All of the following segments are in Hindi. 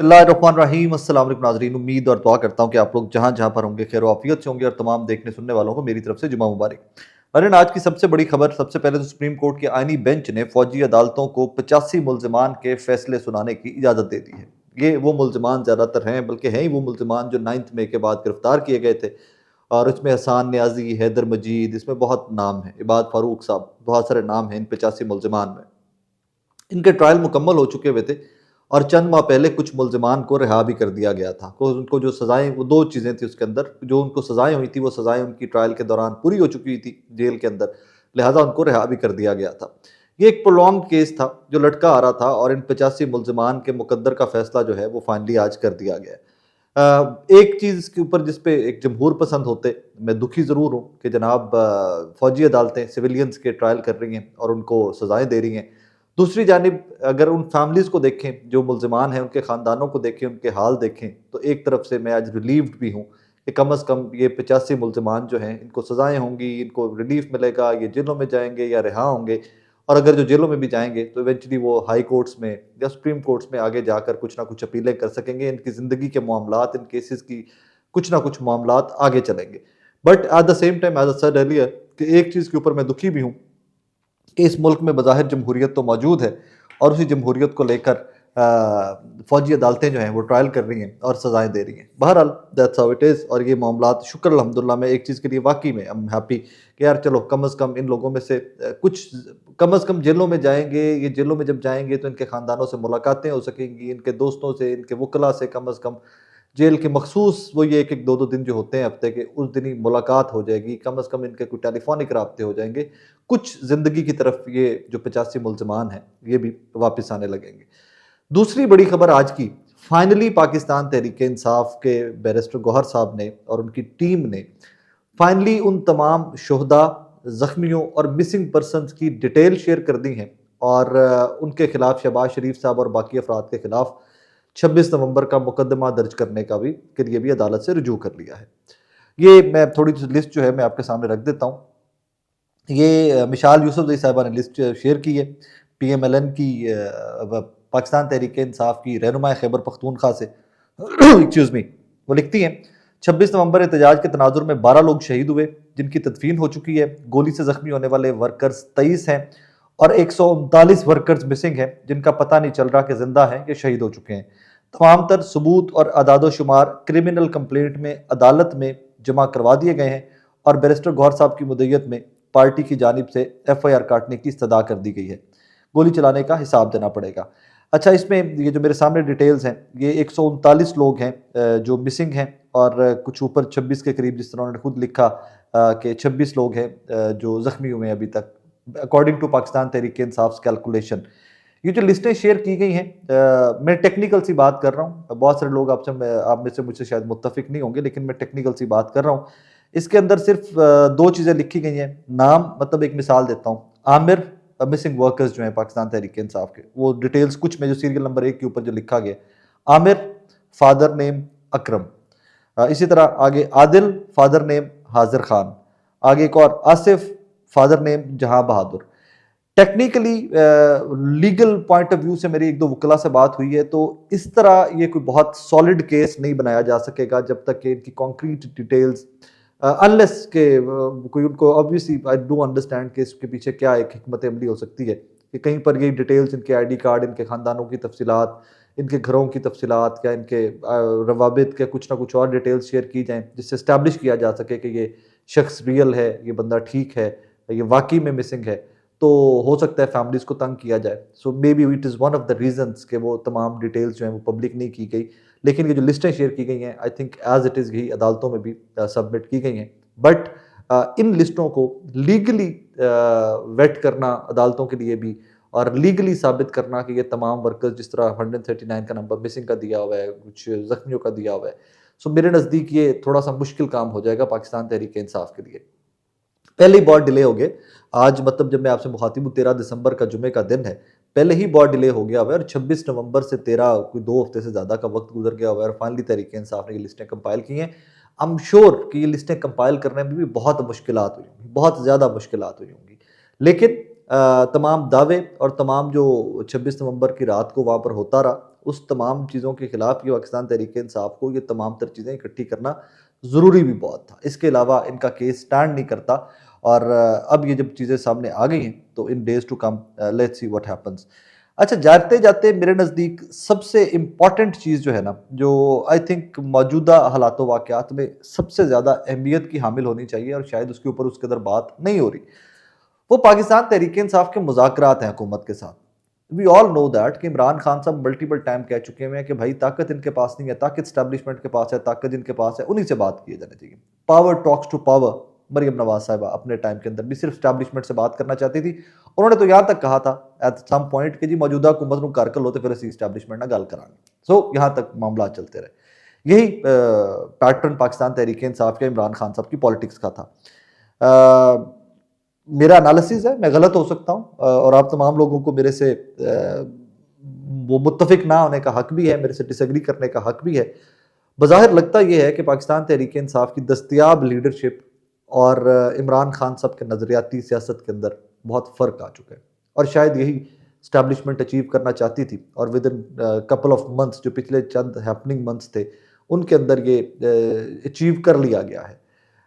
बिस्मिल्लाहिर्रहमानिर्रहीम। अस्सलाम वालेकुम नाज़रीन, उम्मीद और दुआ करता हूँ कि आप लोग जहाँ जहाँ पर होंगे खैर आफियत से होंगे और तमाम देखने सुनने वालों को मेरी तरफ से जुमा मुबारक। नाज़रीन, आज की सबसे बड़ी खबर, सबसे पहले तो सुप्रीम कोर्ट की आईनी बेंच ने फौजी अदालतों को 85 मुल्ज़िमान के फैसले सुनाने की इजाज़त दे दी है। ये वो मुल्ज़िमान ज़्यादातर हैं, बल्कि हैं ही वो मुल्ज़िमान जो 9 मई के बाद गिरफ्तार किए गए थे। और इसमें हसान न्याजी, हैदर मजीद, इसमें बहुत नाम हैं, इबाद फ़ारूक साहब, बहुत सारे नाम हैं इन 85 मुल्ज़िमान में। इनके ट्रायल मुकम्मल हो चुके हुए थे और चंद माह पहले कुछ मुल्ज़िमान को रिहा भी कर दिया गया था। तो उनको जो सज़ाएँ, वो 2 चीज़ें थी उसके अंदर, जो उनको सज़ाएँ हुई थी वो सज़ाएँ उनकी ट्रायल के दौरान पूरी हो चुकी थी जेल के अंदर, लिहाज़ा उनको रिहा भी कर दिया गया था। ये एक प्रोलॉन्ग्ड केस था जो लटका आ रहा था और इन 85 मुल्ज़िमान के मुकद्दर का फ़ैसला जो है वो फाइनली आज कर दिया गया है। एक चीज़ इसके ऊपर जिस पे एक जमहूर पसंद होते, मैं दुखी ज़रूर हूँ कि जनाब फ़ौजी अदालतें सिविलियंस के ट्रायल कर रही हैं और उनको सज़ाएँ दे रही हैं। दूसरी जानिब अगर उन फैमिलीज़ को देखें, जो मुल्ज़िमान हैं, उनके ख़ानदानों को देखें, उनके हाल देखें, तो एक तरफ से मैं आज रिलीव्ड भी हूँ कि कम से कम ये 85 मुल्ज़िमान जो हैं, इनको सज़ाएँ होंगी, इनको रिलीफ़ मिलेगा, ये जेलों में जाएँगे या रिहा होंगे। और अगर जो जेलों में भी जाएँगे, तो इवेंचुअली वो हाई कोर्ट्स में या सुप्रीम कोर्ट्स में आगे जाकर कुछ ना कुछ अपीलें कर सकेंगे। इनकी ज़िंदगी के मामलात, इन केसेज़ की कुछ ना कुछ मामलात आगे चलेंगे। But at the same time, as I said earlier, कि एक चीज़ के ऊपर मैं दुखी भी हूँ कि इस मुल्क में बज़ाहिर जमहूरियत तो मौजूद है और उसी जमहूरियत को लेकर फ़ौजी अदालतें जो हैं वो ट्रायल कर रही हैं और सज़ाएँ दे रही हैं। बहरहाल दैट्स हाउ इट इज़। और ये मामलात शुक्र अल्हम्दुलिल्लाह, मैं एक चीज़ के लिए वाक़ई में आई एम हैप्पी कि यार चलो कम से कम इन लोगों में से कुछ कम से कम जेलों में जाएँगे, ये जेलों में जब जाएँगे तो इनके ख़ानदानों से मुलाकातें हो सकेंगी, इनके दोस्तों से, इनके वकला से कम से कम जेल के मखसूस वो ये 1-1 2-2 दिन जो होते हैं हफ्ते के, उस दिन ही मुलाकात हो जाएगी, कम से कम इनके कोई टेलीफ़ोनिक राब्ते हो जाएँगे। कुछ ज़िंदगी की तरफ ये जो 85 मुल्ज़िमान हैं, ये भी वापस आने लगेंगे। दूसरी बड़ी खबर आज की, फाइनली पाकिस्तान तहरीक-ए-इंसाफ के बैरिस्टर गौहर साहब ने और उनकी टीम ने फाइनली उन तमाम शुहदा, ज़ख्मियों और मिसिंग पर्सन्स की डिटेल शेयर कर दी हैं और उनके खिलाफ, शहबाज शरीफ साहब और बाकी अफराद के खिलाफ 26 नवंबर का मुकदमा दर्ज करने का भी के लिए भी अदालत से रुजू कर लिया है। ये मैं थोड़ी सी लिस्ट जो है मैं आपके सामने रख देता हूँ। ये मिशाल यूसुफ़ज़ई साहिबा ने लिस्ट शेयर की है, पीएमएलएन की पाकिस्तान तहरीक-ए-इंसाफ की रहनुमा खैबर पख्तूनख्वा से एक्सक्यूज़ मी। वो लिखती हैं, 26 नवंबर एहतजाज के तनाजुर में 12 लोग शहीद हुए, जिनकी तदफीन हो चुकी है। गोली से ज़ख्मी होने वाले वर्कर्स 23 हैं और 139 वर्कर्स मिसिंग हैं, जिनका पता नहीं चल रहा कि ज़िंदा हैं या शहीद हो चुके हैं। तमाम तर सबूत और अदाद-ओ-शुमार क्रिमिनल कंप्लेंट में अदालत में जमा करवा दिए गए हैं और बैरिस्टर गौहर साहब की मुद्दत में पार्टी की जानिब से एफआईआर काटने की इस्तदा कर दी गई है। गोली चलाने का हिसाब देना पड़ेगा। अच्छा, इसमें ये जो मेरे सामने डिटेल्स हैं, ये 139 लोग हैं जो मिसिंग हैं और कुछ ऊपर 26 के करीब, जिस तरह उन्होंने खुद लिखा कि 26 लोग हैं जो ज़ख्मी हुए हैं अभी तक, according to Pakistan Tehreek-e-Insaf calculation. ये जो लिस्टें शेयर की गई हैं, मैं टेक्निकल सी बात कर रहा हूँ। बहुत सारे लोग आप में से मुझसे शायद मुत्तफ़िक नहीं होंगे, लेकिन मैं टेक्निकल सी बात कर रहा हूँ। इसके अंदर सिर्फ 2 चीज़ें लिखी गई हैं। नाम, मतलब एक मिसाल देता हूँ, आमिर, मिसिंग वर्कर्स जो हैं पाकिस्तान तहरीक-ए-इंसाफ के, वो डिटेल्स कुछ में जो सीरियल नंबर 1 के ऊपर जो लिखा गया, आमिर, फादर नेम अकरम। इसी तरह आगे आदिल, फादर नेम हाज़िर खान। आगे एक और Asif, father name Jahan Bahadur. Technically legal point of view से मेरी 1-2 वकला से बात हुई है, तो इस तरह ये कोई बहुत सॉलिड केस नहीं बनाया जा सकेगा जब तक कि इनकी कॉन्क्रीट डिटेल्स, अनलेस के कोई उनको, ऑब्वियसली आई डू अंडरस्टैंड कि इसके पीछे क्या एक हिकमत अमली हो सकती है कि कहीं पर ये डिटेल्स, इनके आईडी कार्ड, इनके ख़ानदानों की तफसीलात, इनके घरों की तफसीलात, या इनके रवाबित के कुछ ना कुछ और डिटेल्स शेयर की जाएँ, जिससे इस्टेब्लिश किया जा सके कि ये शख्स रियल है, ये बंदा ठीक है, ये वाकई में मिसिंग है। तो हो सकता है फैमिलीज़ को तंग किया जाए। So may be it is one of the reasons कि वो तमाम डिटेल्स जो हैं वो पब्लिक नहीं की गई। लेकिन ये जो लिस्टें शेयर की गई हैं, I think as it is, यही अदालतों में भी सबमिट की गई हैं। बट इन लिस्टों को लीगली वेट करना अदालतों के लिए भी, और लीगली साबित करना कि ये तमाम वर्कर्स, जिस तरह 139 का नंबर मिसिंग का दिया हुआ है, कुछ ज़ख्मियों का दिया हुआ है, सो मेरे नज़दीक ये थोड़ा सा मुश्किल काम हो जाएगा पाकिस्तान तहरीक-ए-इंसाफ के लिए। पहले ही बहुत डिले हो गए। आज मतलब जब मैं आपसे मुखातिब हूँ, 13 दिसंबर का जुमे का दिन है, पहले ही बहुत डिले हो गया हुआ है और 26 नवंबर से 13 कोई 2 हफ्ते से ज़्यादा का वक्त गुजर गया हुआ है और फाइनली तहरीक-ए-इंसाफ ने ये लिस्टें कंपाइल की हैं। आई एम श्योर कि ये लिस्टें कंपाइल करने में भी बहुत मुश्किलात हुई होंगी, बहुत ज़्यादा मुश्किलात हुई होंगी। लेकिन तमाम दावे और तमाम जो 26 नवंबर की रात को वहाँ पर होता रहा, उस तमाम चीज़ों के खिलाफ ये पाकिस्तान तहरीक-ए-इंसाफ को ये तमाम तर चीज़ें इकट्ठी करना ज़रूरी भी बहुत था। इसके अलावा इनका केस स्टैंड नहीं करता और अब ये जब चीज़ें सामने आ गई हैं तो in days to come let's see what happens. अच्छा, जाते-जाते मेरे नज़दीक सबसे इम्पॉर्टेंट चीज़ जो है ना, जो आई थिंक मौजूदा हालात व वाक़यात में सबसे ज़्यादा अहमियत की हामिल होनी चाहिए और शायद उसके ऊपर उसके कदर बात नहीं हो रही, वो पाकिस्तान तहरीक-ए-इंसाफ के मुज़ाकरात हैं हुकूमत के साथ। वी ऑल नो दैट कि इमरान खान साहब मल्टीपल टाइम कह चुके हैं कि भाई ताकत इनके पास नहीं है, ताकत एस्टैब्लिशमेंट के पास है, ताकत इनके पास है, उन्हीं से बात किए जाने चाहिए। Power talks to power. Maryam Nawaz sahiba अपने टाइम के अंदर भी सिर्फ एस्टैब्लिशमेंट से बात करना चाहती थी। उन्होंने तो यहाँ तक कहा था एट सम पॉइंट कि जी मौजूदा हुकूमत को कर लो तो फिर असी एस्टैब्लिशमेंट ना गल करांगे। सो यहाँ तक मामला चलते रहे। यही पैटर्न पाकिस्तान तहरीक-ए-इंसाफ के इमरान खान साहब की पॉलिटिक्स का था। मेरा एनालिसिस है, मैं गलत हो सकता हूँ और आप तमाम लोगों को मेरे से वो मुत्तफिक ना होने का हक भी है, मेरे से डिसएग्री करने का हक भी है। बज़ाहिर लगता ये है कि पाकिस्तान तहरीक-ए-इंसाफ की दस्तयाब लीडरशिप और इमरान खान साहब के नज़रियाती सियासत के अंदर बहुत फ़र्क आ चुका है और शायद यही एस्टैब्लिशमेंट अचीव करना चाहती थी और with in couple of months, जो पिछले चंद हैपनिंग मंथ्स थे, उनके अंदर ये अचीव कर लिया गया है।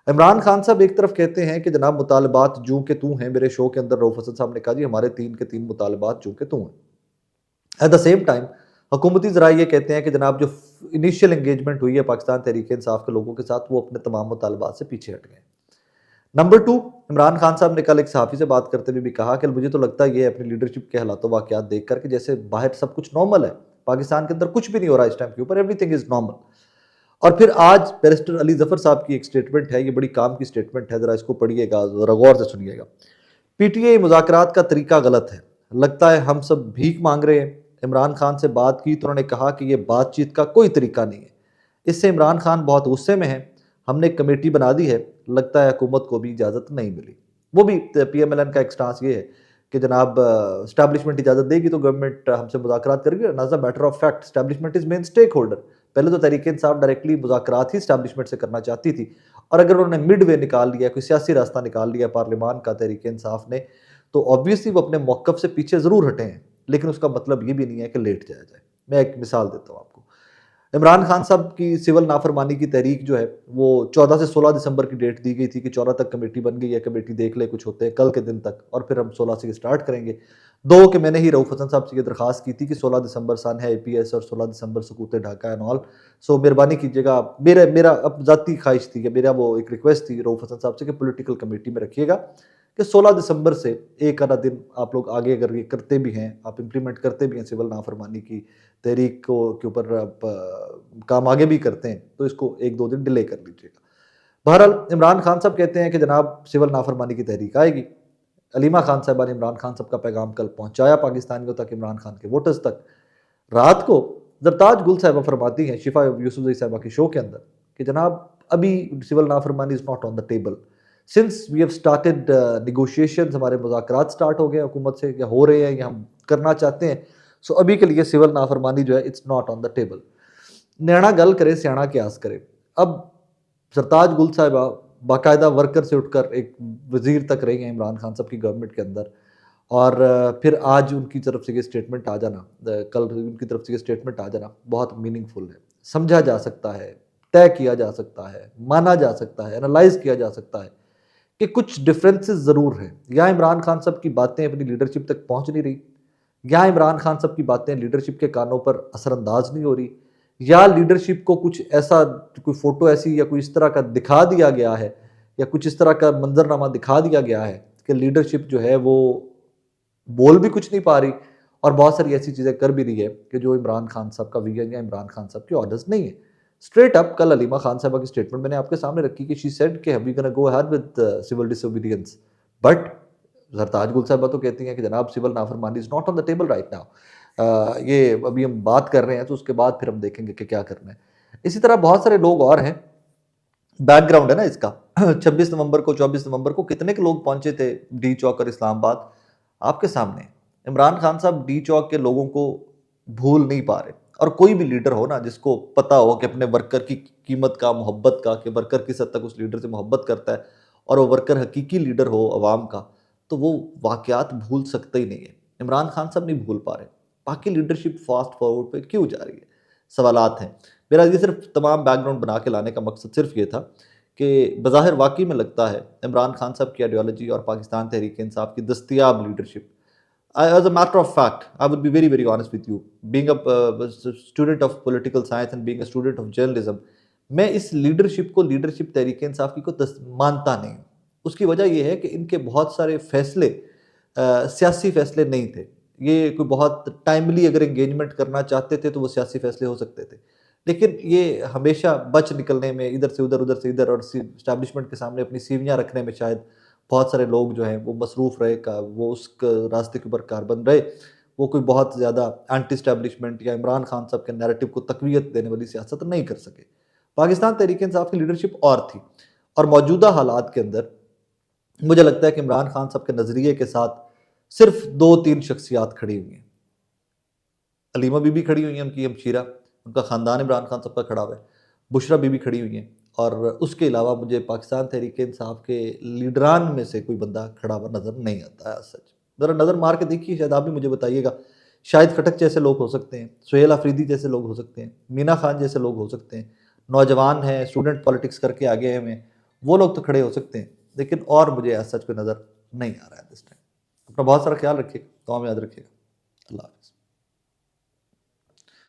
इमरान खान साहब एक तरफ कहते हैं कि जनाब मुतालबात जूं के तू हैं, मेरे शो के अंदर रऊफ हसन साहब ने कहा जी हमारे 3 के 3 मुतालबात जूं के तू हैं। एट द सेम टाइम हुकूमती ज़रा ये कहते हैं कि जनाब जो इनिशियल एंगेजमेंट हुई है पाकिस्तान तहरीक-ए-इंसाफ के लोगों के साथ, वो अपने तमाम मुतालबात से पीछे हट गए। नंबर 2, इमरान खान साहब ने कल एक सहाफ़ी से बात करते हुए भी कहा कि मुझे तो लगता है ये अपनी लीडरशिप के हालात वाक़यात देख कर कि जैसे बाहर सब कुछ नॉर्मल है, पाकिस्तान के अंदर कुछ भी नहीं हो रहा इस टाइम के ऊपर, एवरीथिंग इज़ नॉर्मल। और फिर आज बैरिस्टर अली ज़फ़र साहब की एक स्टेटमेंट है, ये बड़ी काम की स्टेटमेंट है, ज़रा इसको पढ़िएगा, ज़रा गौर से सुनिएगा। पीटीआई मुज़ाकरात का तरीका गलत है, लगता है हम सब भीख मांग रहे हैं। इमरान खान से बात की तो उन्होंने कहा कि ये बातचीत का कोई तरीका नहीं है। इससे इमरान खान बहुत गुस्से में हैं। हमने एक कमेटी बना दी है, लगता है हुकूमत को भी इजाज़त नहीं मिली। वो भी पीएमएलएन का एक स्टांस ये है कि जनाब एस्टैब्लिशमेंट इजाज़त देगी तो गवर्नमेंट हमसे मुज़ाकरात करेगी। As a matter of fact establishment is main stake holder. पहले तो तहरीक-ए-इंसाफ डायरेक्टली मुज़ाकरात ही एस्टैब्लिशमेंट से करना चाहती थी और अगर उन्होंने मिड वे निकाल लिया, कोई सियासी रास्ता निकाल लिया पार्लियामान का तहरीक-ए-इंसाफ ने, तो ऑब्वियसली वो अपने मौक़िफ़ से पीछे ज़रूर हटे हैं, लेकिन उसका मतलब ये भी नहीं है कि लेट जाया जाए। मैं एक मिसाल देता हूँ आपको। इमरान खान साहब की सिविल नाफरमानी की तहरीक जो है, वो 14 से 16 दिसंबर की डेट दी गई थी कि 14 तक कमेटी बन गई है, कमेटी देख ले कुछ होते हैं कल के दिन तक, और फिर हम 16 से स्टार्ट करेंगे। दो कि मैंने ही रऊफ हसन साहब से ये दरख्वास्त की थी कि 16 दिसंबर सन है एपीएस और 16 दिसंबर सकूत ढाका एंड ऑल। सो मेहरबानी कीजिएगा, मेरा अब ज़ाती ख्वाहिश थी कि मेरा वो एक रिक्वेस्ट थी रऊफ हसन साहब से कि पॉलिटिकल कमेटी में रखिएगा कि 16 दिसंबर से एक आधा दिन आप लोग आगे अगर ये करते भी हैं, आप इम्प्लीमेंट करते भी हैं सिविल नाफरमानी की तहरीक को के ऊपर आप काम आगे भी करते हैं, तो इसको 1-2 दिन डिले कर लीजिएगा। बहरहाल इमरान खान साहब कहते हैं कि जनाब सिविल नाफरमानी की तहरीक आएगी। अलीमा खान साहिबा ने इमरान खान साहब का पैगाम कल पहुँचाया पाकिस्तानियों तक, इमरान खान के वोटर्स तक। रात को ज़रताज गुल साहिबा फरमाती हैं शिफा यूसुफ़ज़ई साहिबा के शो के अंदर कि जनाब अभी सिविल नाफरमानी is not on the table. Since we have started negotiations, हमारे मुज़ाकरात स्टार्ट हो गए हुकूमत से, या हो रहे हैं या हम करना चाहते हैं, सो अभी के लिए सिविल नाफरमानी जो है it's not on the table. न्याणा गल करे सियाणा क्यास करे। अब सरताज गुल साहिबा बाकायदा वर्कर से उठकर एक वज़ीर तक रही हैं इमरान खान साहब की गवर्नमेंट के अंदर, और फिर आज उनकी तरफ से ये स्टेटमेंट आ जाना, कल उनकी तरफ से ये स्टेटमेंट आ जाना बहुत मीनिंगफुल है। समझा जा सकता है, तय किया जा सकता है, माना जा सकता है, एनालाइज किया जा सकता है कि कुछ डिफरेंसेस ज़रूर हैं। या इमरान खान साहब की बातें अपनी लीडरशिप तक पहुंच नहीं रही, या इमरान खान साहब की बातें लीडरशिप के कानों पर असरअंदाज नहीं हो रही, या लीडरशिप को कुछ ऐसा, कोई फ़ोटो ऐसी या कोई इस तरह का दिखा दिया गया है, या कुछ इस तरह का मंजरनामा दिखा दिया गया है कि लीडरशिप जो है वो बोल भी कुछ नहीं पा रही और बहुत सारी ऐसी चीज़ें कर भी रही है कि जो इमरान खान साहब का विजन या इमरान खान साहब के ऑर्डर्स नहीं है। स्ट्रेट अप कल अलीमा खान साहबा की स्टेटमेंट मैंने आपके सामने रखी कि शी सेड कि we gonna go ahead with civil disobedience, but Sartaj Gul साहबा तो कहती हैं कि जनाब सिविल नाफरमानी is not on the table right now. ये अभी हम बात कर रहे हैं तो उसके बाद फिर हम देखेंगे कि क्या करना है। इसी तरह बहुत सारे लोग और हैं, बैकग्राउंड है ना इसका। 26 नवंबर को 24 नवंबर को कितने के लोग पहुंचे थे डी चौक और इस्लामाबाद, आपके सामने। इमरान खान साहब डी चौक के लोगों को भूल नहीं पा रहे, और कोई भी लीडर हो ना जिसको पता हो कि अपने वर्कर की कीमत का, मोहब्बत का, कि वर्कर किस हद तक उस लीडर से मोहब्बत करता है और वो वर्कर हकीकी लीडर हो अवाम का, तो वो वाकयात भूल सकते ही नहीं है। इमरान खान साहब नहीं भूल पा रहे। बाकी लीडरशिप फास्ट फॉरवर्ड पे क्यों जा रही है, सवालात हैं। मेरा ये सिर्फ तमाम बैकग्राउंड बना के लाने का मकसद सिर्फ ये था कि बज़ाहिर वाकई में लगता है इमरान खान साहब की आइडियोलॉजी और पाकिस्तान तहरीक इंसाफ की दस्तयाब leadership, as a matter of fact, I would be very, very honest with you. Being a student of political science and being a student of journalism, मैं इस लीडरशिप को लीडरशिप तहरीक इंसाफ की को मानता नहीं हूँ। उसकी वजह यह है कि इनके बहुत सारे फैसले सियासी फैसले नहीं थे। ये कोई बहुत टाइमली अगर एंगेजमेंट करना चाहते थे तो वो सियासी फैसले हो सकते थे, लेकिन ये हमेशा बच निकलने में, इधर से इधर और इस्टेब्लिशमेंट के सामने अपनी सीवियाँ रखने में शायद बहुत सारे लोग जो हैं वो मसरूफ़ रहे, का वो उस रास्ते के ऊपर कारबंद रहे। वो कोई बहुत ज़्यादा एंटी इस्टेब्लिशमेंट या इमरान खान साहब के नैरेटिव को तक़वियत देने वाली सियासत नहीं कर सके। पाकिस्तान तहरीक इंसाफ की लीडरशिप और थी, और मौजूदा हालात के अंदर मुझे लगता है कि इमरान खान साहब के नज़रिए के साथ सिर्फ 2-3 शख्सियात खड़ी हुई हैं। हलीमा बीबी खड़ी हुई हैं, उनकी हमशीरा, उनका ख़ानदान इमरान खान साहब का खड़ा हुआ है। बुशरा बीबी खड़ी हुई हैं, और उसके अलावा मुझे पाकिस्तान तहरीक इंसाफ के लीडरान में से कोई बंदा खड़ा हुआ नज़र नहीं आता है। सच ज़रा नज़र मार के देखिए, शायद आप भी मुझे बताइएगा। शाहिद खटक जैसे लोग हो सकते हैं, सुहेल अफरीदी जैसे लोग हो सकते हैं, मीना खान जैसे लोग हो सकते हैं, नौजवान हैं, स्टूडेंट पॉलिटिक्स करके आगे हैं, वो लोग तो खड़े हो सकते हैं, लेकिन और मुझे ऐसा सच कोई नज़र नहीं आ रहा है दिस टाइम। अपना बहुत सारा ख्याल रखिएगा, दुआ में याद रखिएगा। अल्लाह हाफ़िज़।